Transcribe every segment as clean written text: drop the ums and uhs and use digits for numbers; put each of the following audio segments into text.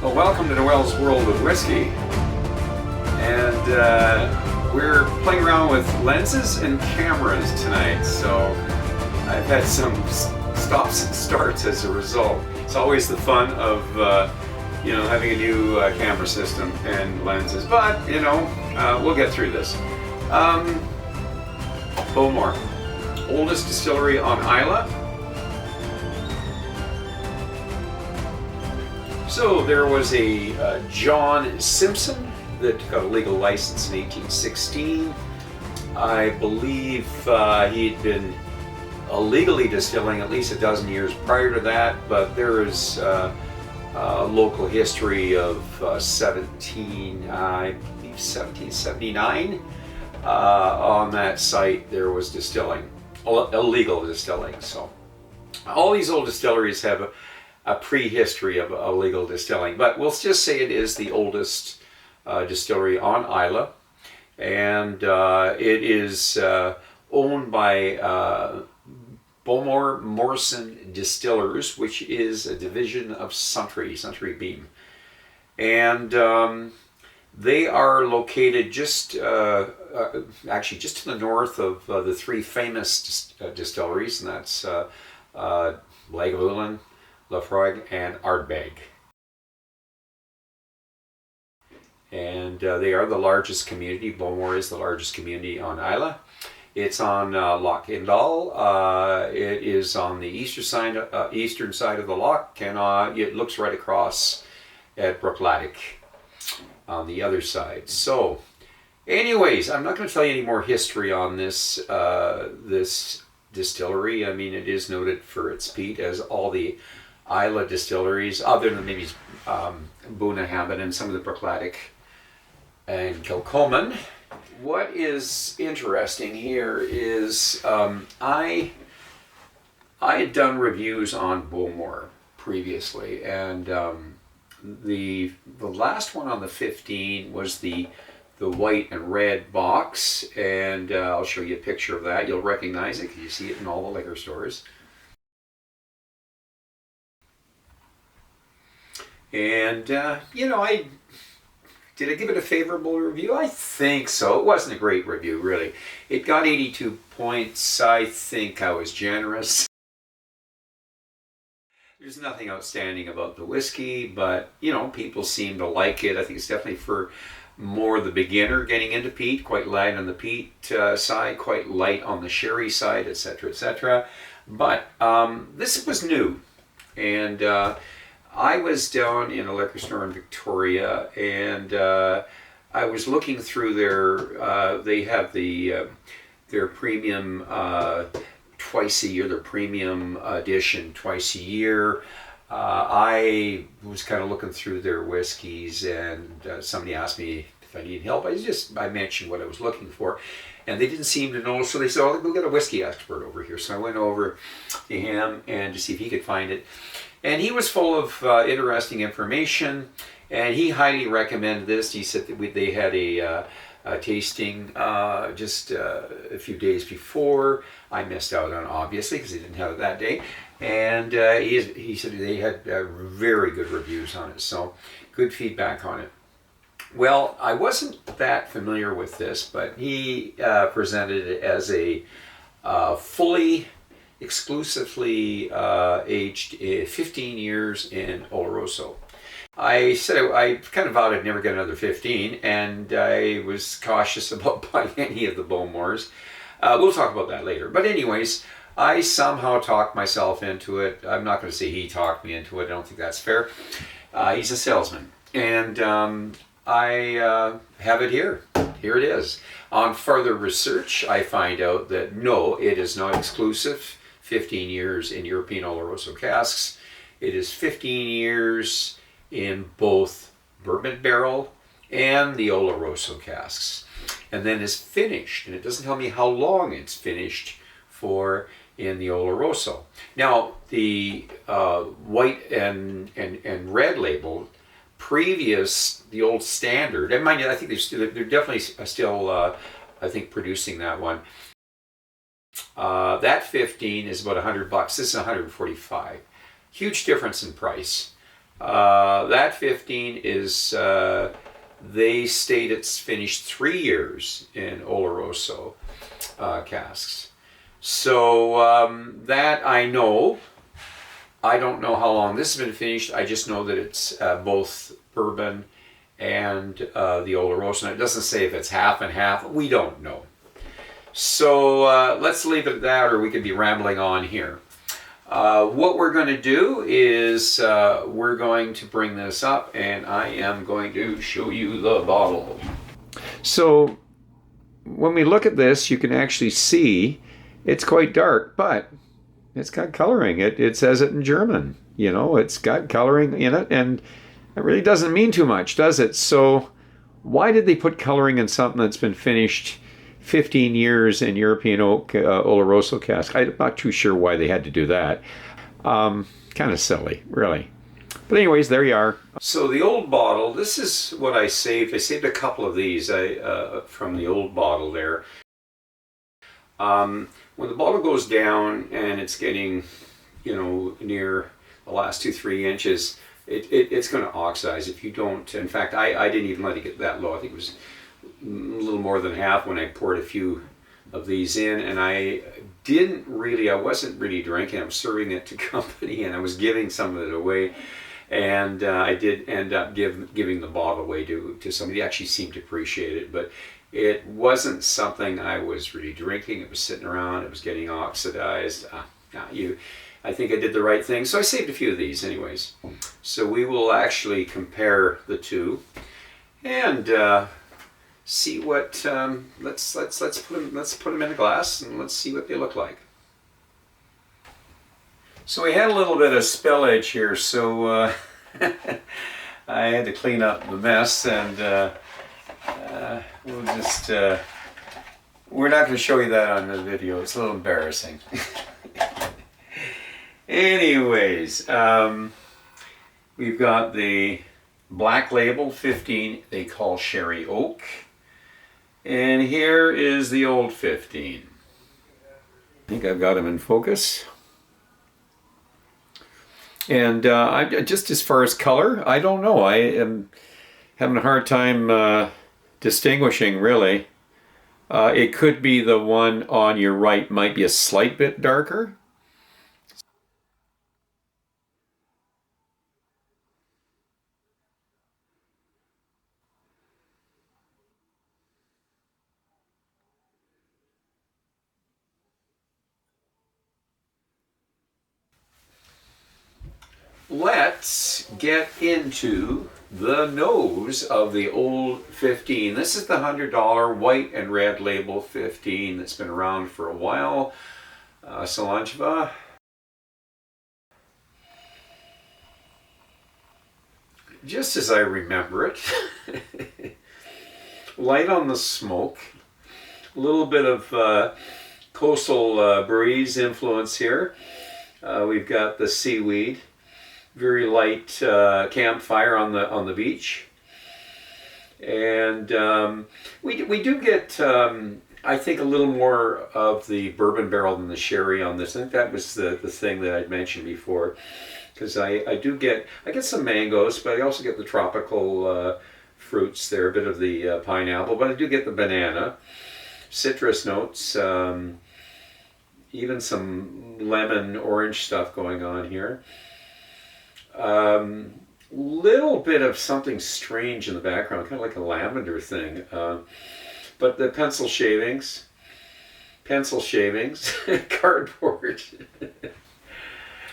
Well, welcome to Noel's World of Whiskey, and we're playing around with lenses and cameras tonight, so I've had some stops and starts as a result. It's always the fun of having a new camera system and lenses, but we'll get through this. Bowmore, oldest distillery on Islay. So there was a John Simpson that got a legal license in 1816. I believe he'd been illegally distilling at least a dozen years prior to that, but there is local history of 1779 on that site. There was distilling, illegal distilling. So all these old distilleries have a prehistory of illegal distilling, but we'll just say it is the oldest distillery on Islay, and it is owned by Bowmore Morrison Distillers, which is a division of Suntory Beam, and they are located just actually just to the north of the three famous distilleries, and that's Lagavulin, Laphroaig, and Ardbeg. And they are the largest community. Bowmore is the largest community on Islay. It's on Loch Indal. It is on the eastern side of the loch, and it looks right across at Brookladdick on the other side. So, anyways, I'm not going to tell you any more history on this this distillery. I mean, it is noted for its peat, as all the Islay distilleries, other than maybe Boonahabit and some of the Brookladdick and Kilcoman. What is interesting here is I had done reviews on Bowmore previously, and the last one on the 15 was the white and red box, and I'll show you a picture of that. You'll recognize it because you see it in all the liquor stores. And did I give it a favorable review? I think so. It wasn't a great review, really. It got 82 points. I think I was generous. There's nothing outstanding about the whiskey, but people seem to like it. I think it's definitely for more the beginner getting into peat, quite light on the peat side, quite light on the sherry side, etc., etc. But this was new, and I was down in a liquor store in Victoria, and I was looking through their, they have their premium twice a year, their premium edition twice a year. I was kind of looking through their whiskeys, and somebody asked me if I need help. I mentioned what I was looking for, and they didn't seem to know, so they said, "Oh, we'll get a whiskey expert over here." So I went over to him and to see if he could find it. And he was full of interesting information, and he highly recommended this. He said that they had a tasting just a few days before. I missed out on, obviously, because he didn't have it that day. And he said they had very good reviews on it, so good feedback on it. Well, I wasn't that familiar with this, but he presented it as a fully exclusively aged 15 years in Oloroso. I said I kind of vowed I'd never get another 15, and I was cautious about buying any of the Bowmores. We'll talk about that later. But anyways, I somehow talked myself into it. I'm not going to say he talked me into it. I don't think that's fair. He's a salesman. And I have it here. Here it is. On further research, I find out that no, it is not exclusive. 15 years in European Oloroso casks. It is 15 years in both bourbon barrel and the Oloroso casks. And then is finished, and it doesn't tell me how long it's finished for in the Oloroso. Now, the white and red label, previous, the old standard, and mind you, I think they're definitely still, I think, producing that one. That 15 is about $100. This is 145. Huge difference in price. That 15 is, they state it's finished 3 years in Oloroso casks. So that I know. I don't know how long this has been finished. I just know that it's both bourbon and the Oloroso. And it doesn't say if it's half and half. We don't know. So let's leave it at that, or we could be rambling on here. What we're going to do is we're going to bring this up, and I am going to show you the bottle. So when we look at this, you can actually see it's quite dark, but it's got coloring. It says it in German. You know, it's got coloring in it, and it really doesn't mean too much, does it? So why did they put coloring in something that's been finished 15 years in European oak Oloroso cask? I'm not too sure why they had to do that. Kind of silly, really. But anyways, there you are. So the old bottle, this is what I saved. I saved a couple of these from the old bottle there. When the bottle goes down and it's getting, you know, near the last 2-3 inches, it's going to oxidize if you don't. In fact, I didn't even let it get that low. I think it was a little more than half when I poured a few of these in, and I wasn't really drinking. I was serving it to company, and I was giving some of it away, and I did end up giving the bottle away to somebody who actually seemed to appreciate it, but it wasn't something I was really drinking. It was sitting around. It was getting oxidized. I think I did the right thing, so I saved a few of these anyways. So we will actually compare the two and see what. Let's put them in a glass and let's see what they look like. So we had a little bit of spillage here, so I had to clean up the mess, and we'll just. We're not going to show you that on the video. It's a little embarrassing. Anyways, we've got the Black Label 15 they call Sherry Oak, and here is the old 15. I think I've got them in focus. And just as far as color, I don't know. I am having a hard time distinguishing, really. It could be the one on your right might be a slight bit darker. Let's get into the nose of the old 15. This is the $100 white and red label 15 that's been around for a while. Slàinte Mhath. Just as I remember it. Light on the smoke. A little bit of coastal breeze influence here. We've got the seaweed. Very light campfire on the beach, and we do get I think a little more of the bourbon barrel than the sherry on this. I think that was the thing that I'd mentioned before, because I get some mangoes, but I also get the tropical fruits there, a bit of the pineapple, but I do get the banana, citrus notes, even some lemon orange stuff going on here. Little bit of something strange in the background, kind of like a lavender thing. But the pencil shavings, cardboard.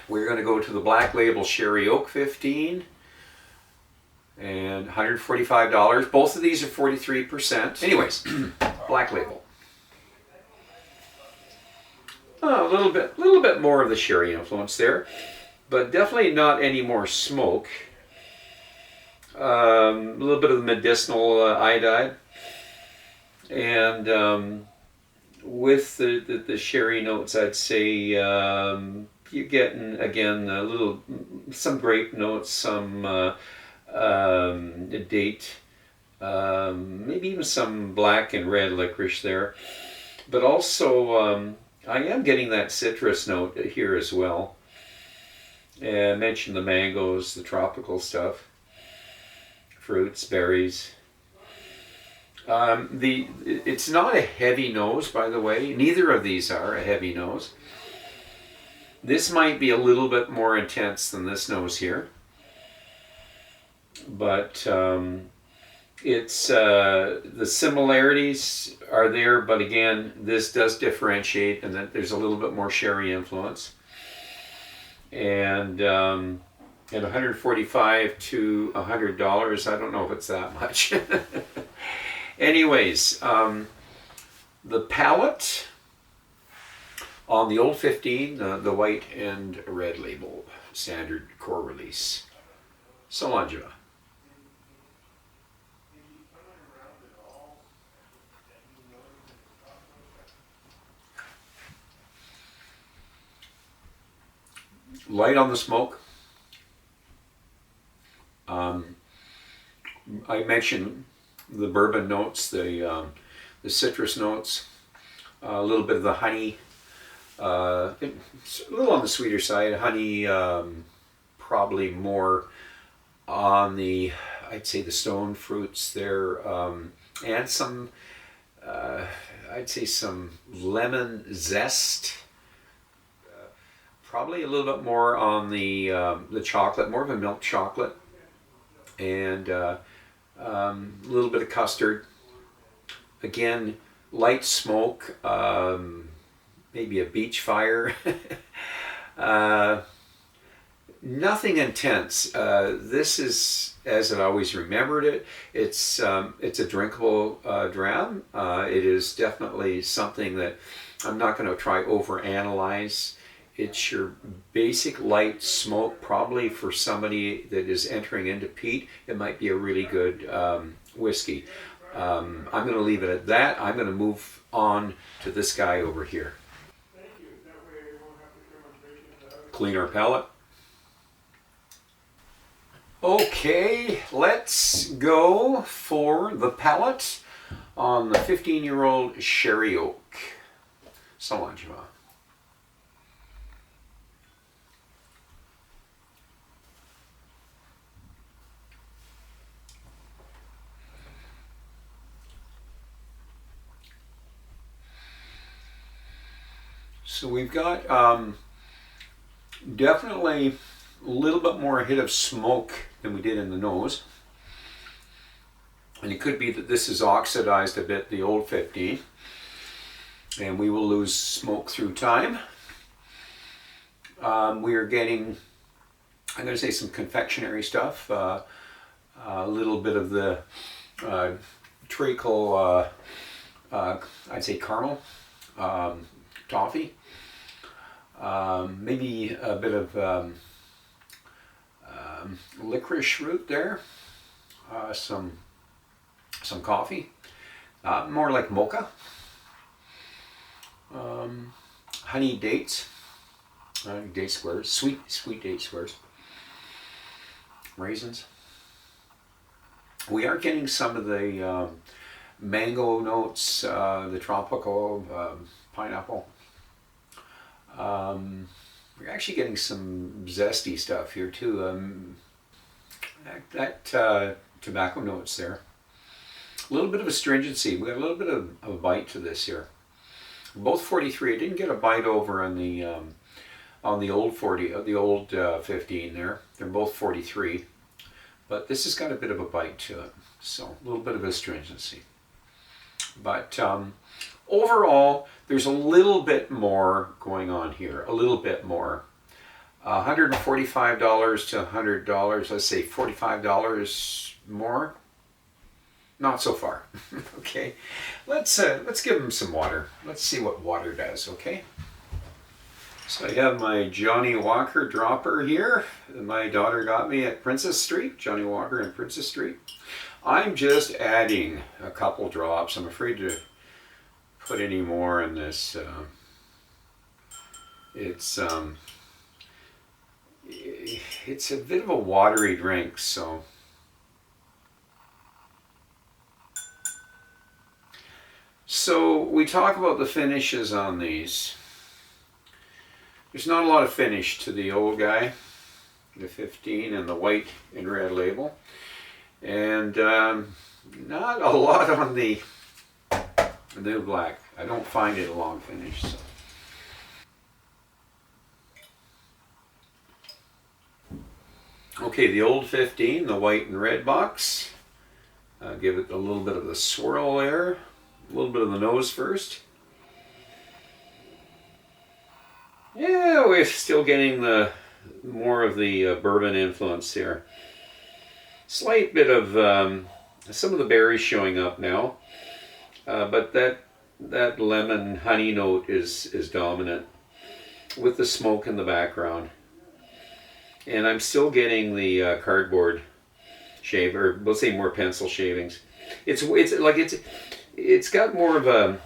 We're going to go to the Black Label Sherry Oak 15 and $145. Both of these are 43%. Anyways, Black Label. A little bit more of the sherry influence there, but definitely not any more smoke. A little bit of the medicinal iodide, and with the sherry notes, I'd say you're getting again some grape notes, some date, maybe even some black and red licorice there, but also I am getting that citrus note here as well. And I mentioned the mangoes, the tropical stuff, fruits, berries. It's not a heavy nose, by the way. Neither of these are a heavy nose. This might be a little bit more intense than this nose here, but it's the similarities are there. But again, this does differentiate, and that there's a little bit more sherry influence. And at $145 to $100, I don't know if it's that much. Anyways, the palate on the Old 15, the white and red label, standard core release. Slàinte Mhath. Light on the smoke. I mentioned the bourbon notes, the citrus notes, a little bit of the honey. It's a little on the sweeter side. Honey, probably more on the, I'd say, the stone fruits there, and some, I'd say, some lemon zest. Probably a little bit more on the chocolate, more of a milk chocolate, and a little bit of custard. Again, light smoke, maybe a beach fire. Nothing intense. This is, as I always remembered it, it's a drinkable dram. It is definitely something that I'm not going to try overanalyze. It's your basic light smoke. Probably for somebody that is entering into peat, it might be a really good whiskey. I'm going to leave it at that. I'm going to move on to this guy over here. Clean our palate. Okay, let's go for the palate on the 15-year-old Sherry Oak. Slàinte Mhath. So we've got definitely a little bit more hit of smoke than we did in the nose. And it could be that this is oxidized a bit, the Old 15. And we will lose smoke through time. We are getting, I'm going to say, some confectionery stuff. A little bit of the treacle, I'd say caramel, toffee. Maybe a bit of licorice root there, some coffee, more like mocha, honey dates, date squares, sweet date squares, raisins. We are getting some of the mango notes, the tropical pineapple. We're actually getting some zesty stuff here too. That tobacco notes there. A little bit of astringency. We got a little bit of a bite to this here. Both 43. I didn't get a bite over on the old 40, the old 15 there. They're both 43, but this has got a bit of a bite to it. So a little bit of astringency. But overall, there's a little bit more going on here, a little bit more. $145 to $100, let's say $45 more. Not so far. Okay, let's give them some water. Let's see what water does. Okay. So I have my Johnny Walker dropper here that my daughter got me at Princess Street, Johnny Walker and Princess Street. I'm just adding a couple drops. I'm afraid to put any more in this. It's a bit of a watery drink, so. So we talk about the finishes on these. There's not a lot of finish to the old guy. the 15 and the white and red label. And not a lot on the new black. I don't find it a long finish. So. Okay, the old 15, the white and red box. Give it a little bit of the swirl there. A little bit of the nose first. Yeah, we're still getting the more of the bourbon influence here. Slight bit of some of the berries showing up now, but that lemon honey note is dominant with the smoke in the background. And I'm still getting the cardboard shave, or we'll say more pencil shavings. It's got more of a,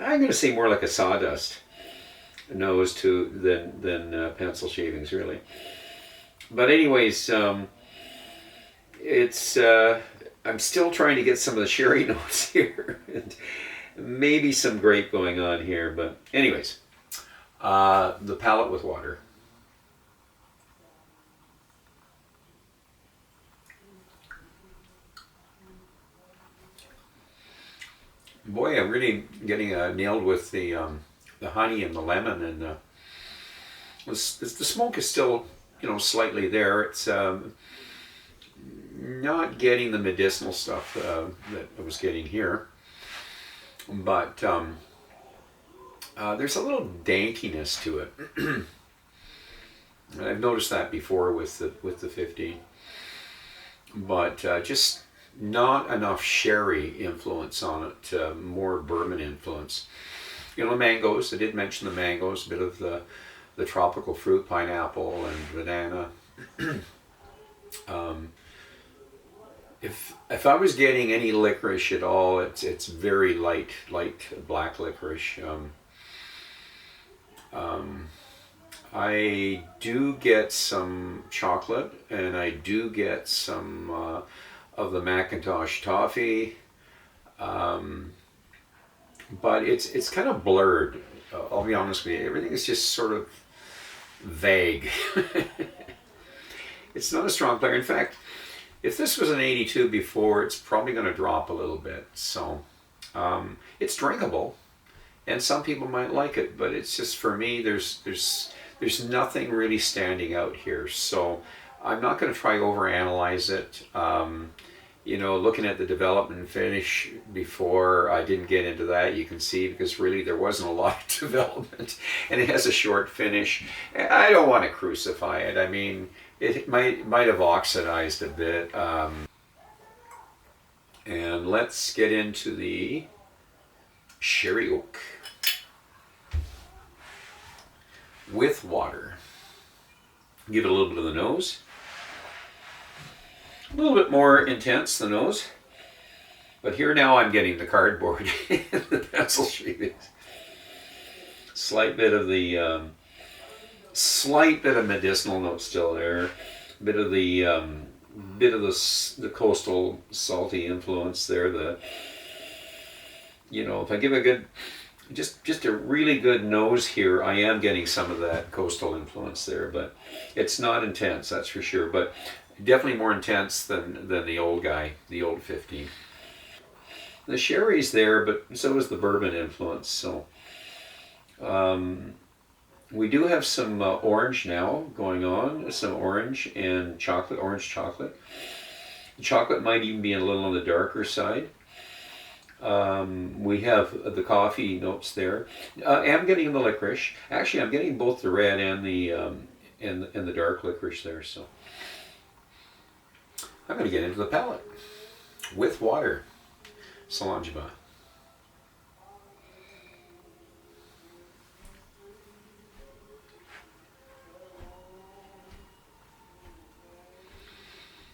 I'm going to say more like a sawdust nose to than pencil shavings really. But anyways, it's I'm still trying to get some of the sherry notes here, and maybe some grape going on here. But anyways, the palate with water. Boy, I'm really getting nailed with the honey and the lemon, and the smoke is still, slightly there. It's not getting the medicinal stuff that I was getting here, but there's a little dankiness to it. And I've noticed that before with the 15, but just not enough sherry influence on it. More bourbon influence. Mangoes. I did mention the mangoes. A bit of the tropical fruit, pineapple and banana. If I was getting any licorice at all, it's very light black licorice. I do get some chocolate, and I do get some of the Macintosh toffee, but it's kind of blurred. I'll be honest with you. Everything is just sort of vague. It's not a strong player. In fact, if this was an 82 before, it's probably going to drop a little bit. So it's drinkable, and some people might like it, but it's just, for me, there's nothing really standing out here. So I'm not going to try overanalyze it. Looking at the development and finish before, I didn't get into that. You can see, because really there wasn't a lot of development, and it has a short finish. I don't want to crucify it. I mean, it might have oxidized a bit. And let's get into the Sherry Oak with water. Give it a little bit of the nose. A little bit more intense, the nose. But here now I'm getting the cardboard, the pencil shavings. Slight bit of the medicinal note still there. Bit of the coastal salty influence there. If I give a good, just a really good nose here, I am getting some of that coastal influence there, but it's not intense, that's for sure. But definitely more intense than the old guy, the old 15. The sherry's there, but so is the bourbon influence. So we do have some orange now going on, some orange and chocolate, orange chocolate. The chocolate might even be a little on the darker side. We have the coffee notes there. I'm getting the licorice. Actually, I'm getting both the red and the dark licorice there. So I'm going to get into the palate with water. Slàinte Mhath.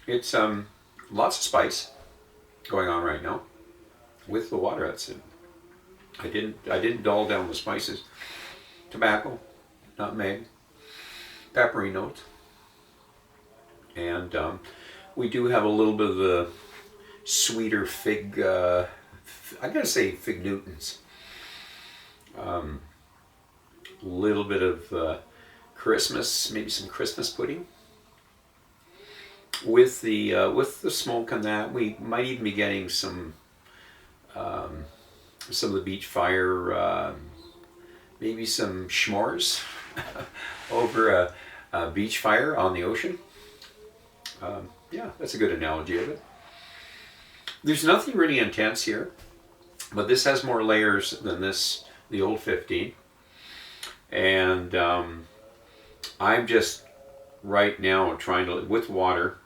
It's lots of spice going on right now with the water. That's it. I didn't dull down the spices. Tobacco, nutmeg, peppery note, and we do have a little bit of the sweeter fig. I'm gonna say fig Newtons. Little bit of Christmas, maybe some Christmas pudding. with the smoke and that, we might even be getting some of the beach fire, maybe some s'mores over a beach fire on the ocean. Yeah, that's a good analogy of it. There's nothing really intense here, but this has more layers than the old 15. And I'm just right now trying to, with water,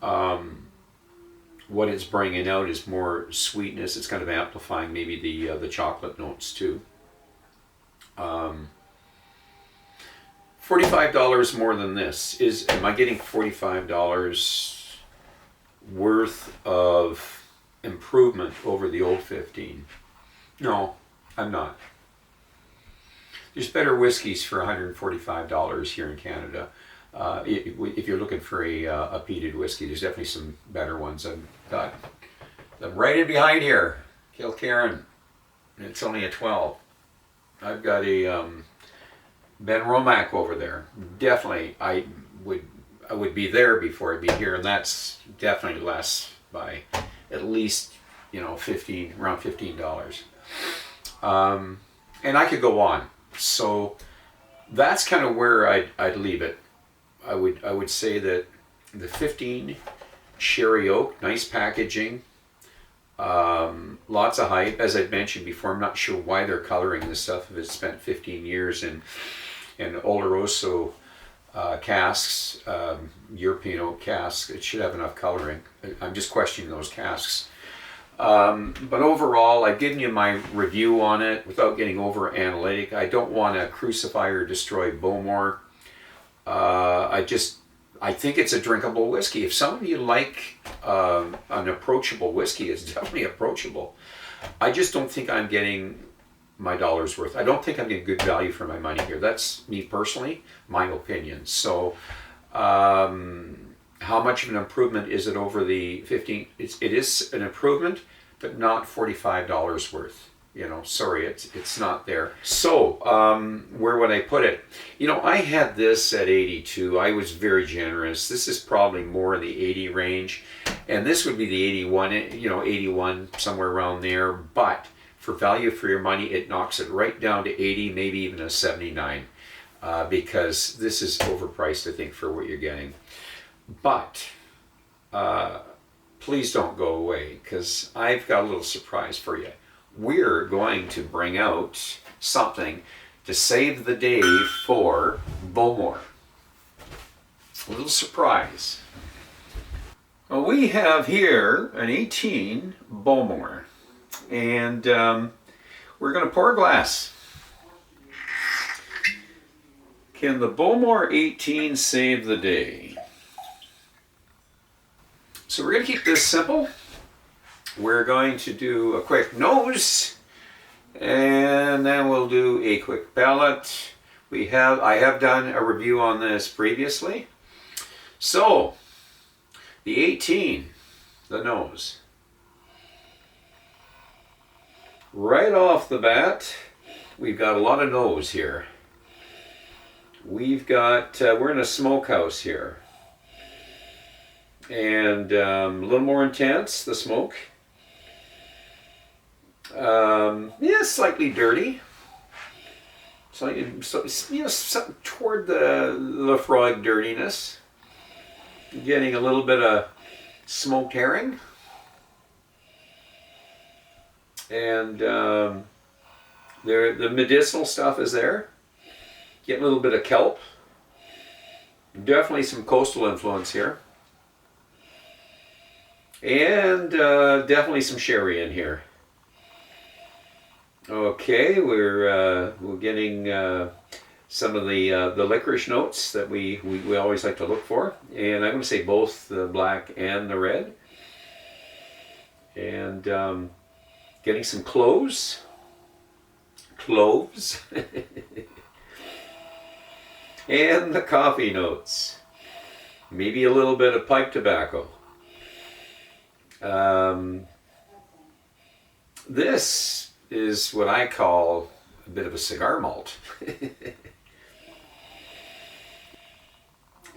what it's bringing out is more sweetness. It's kind of amplifying maybe the chocolate notes too. $45 more than this. Am I getting $45 worth of improvement over the old 15? No, I'm not. There's better whiskeys for $145 here in Canada. If you're looking for a peated whiskey, there's definitely some better ones. I've got them right in behind here, Kilkerran. It's only a 12. I've got a Ben Romack over there. Definitely, I would be there before I'd be here, and that's definitely less by at least around $15. And I could go on. So that's kind of where I'd leave it. I would say that the 15 Sherry Oak, nice packaging, lots of hype. As I'd mentioned before, I'm not sure why they're coloring this stuff if it's spent 15 years in Oloroso casks, European oak casks. It should have enough coloring. I'm just questioning those casks. But overall, I've given you my review on it without getting over analytic. I don't want to crucify or destroy Bowmore. I think it's a drinkable whiskey. If some of you like an approachable whiskey, it's definitely approachable. I just don't think I'm getting my dollar's worth. I don't think I'm getting good value for my money here. That's me personally, my opinion. So, how much of an improvement is it over the 15? It is an improvement, but not $45 worth. Sorry, it's not there. So, where would I put it? I had this at 82. I was very generous. This is probably more in the 80 range, and this would be the 81. 81, somewhere around there. But for value for your money, it knocks it right down to 80, maybe even a 79, because this is overpriced, I think, for what you're getting. But please don't go away, because I've got a little surprise for you. We're going to bring out something to save the day for Bowmore. A little surprise. Well, we have here an 18 Bowmore, and we're going to pour a glass. Can the Bowmore 18 save the day? So we're going to keep this simple. We're going to do a quick nose, and then we'll do a quick palate. I have done a review on this previously. So, the 18, the nose. Right off the bat, we've got a lot of nose here. We've got, we're in a smokehouse here. And a little more intense, the smoke. Slightly dirty. Slightly, something toward the Lafroig dirtiness. Getting a little bit of smoked herring. And the medicinal stuff is there. Get a little bit of kelp. Definitely some coastal influence here. And definitely some sherry in here. Okay, we're getting some of the licorice notes that we always like to look for, and I'm going to say both the black and the red. And getting some cloves, and the coffee notes. Maybe a little bit of pipe tobacco. This is what I call a bit of a cigar malt.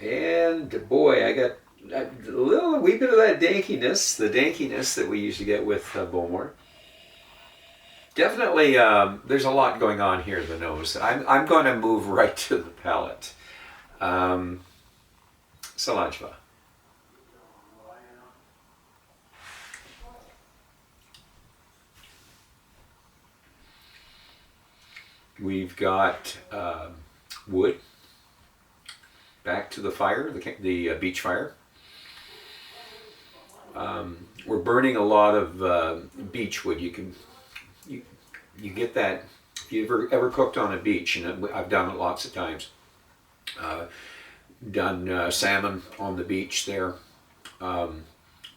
And boy, I got a little wee bit of that dankiness, the dankiness that we usually get with Bowmore. Definitely, there's a lot going on here in the nose. I'm going to move right to the palate. Slàinte Mhath. We've got wood, back to the fire, the beach fire. We're burning a lot of beech wood. You get that if you ever cooked on a beach, and I've done it lots of times. Done salmon on the beach there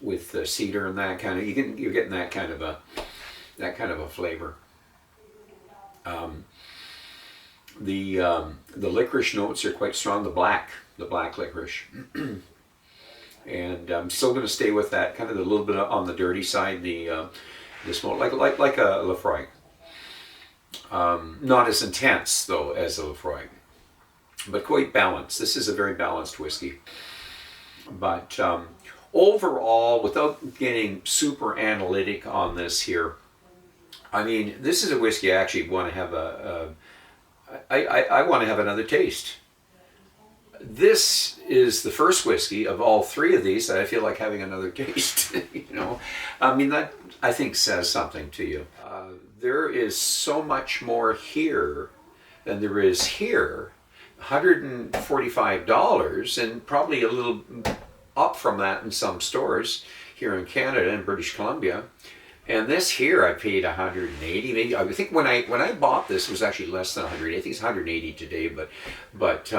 with cedar and that kind of. You're getting that kind of a flavor. The licorice notes are quite strong. The black licorice, and I'm still going to stay with that kind of a little bit on the dirty side. The smoke like a Lefroy, not as intense though as a Lefroy, but quite balanced. This is a very balanced whiskey, but overall, without getting super analytic on this here, I mean, this is a whiskey I actually want to have I want to have another taste. This is the first whiskey of all three of these that I feel like having another taste. You know, I mean, that I think says something to you. There is so much more here than there is here. $145, and probably a little up from that in some stores here in Canada and British Columbia. And this here I paid 180. Maybe I think when I bought this it was actually less than 180. I think it's 180 today, but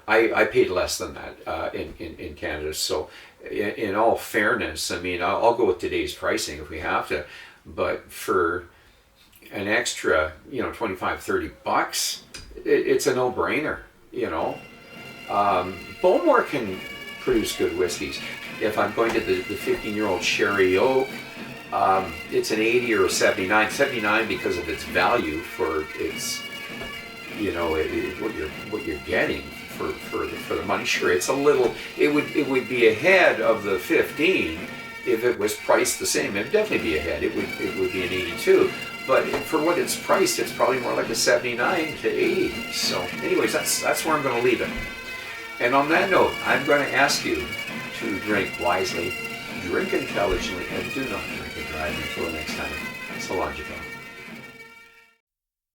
I paid less than that in Canada. So in all fairness, I mean, I'll go with today's pricing if we have to, but for an extra, 25, 30 bucks, it's a no-brainer. Bowmore can produce good whiskeys. If I'm going to the 15-year-old Sherry Oak, it's an 80 or a 79. 79 because of its value for its, what you're getting for the money. Sure, it's a little. It would be ahead of the 15 if it was priced the same. It'd definitely be ahead. It would be an 82. But for what it's priced, it's probably more like a 79 to 80. So, anyways, that's where I'm going to leave it. And on that note, I'm going to ask you to drink wisely, drink intelligently, and do not drink and drive. Until next time, Slàinte Mhath.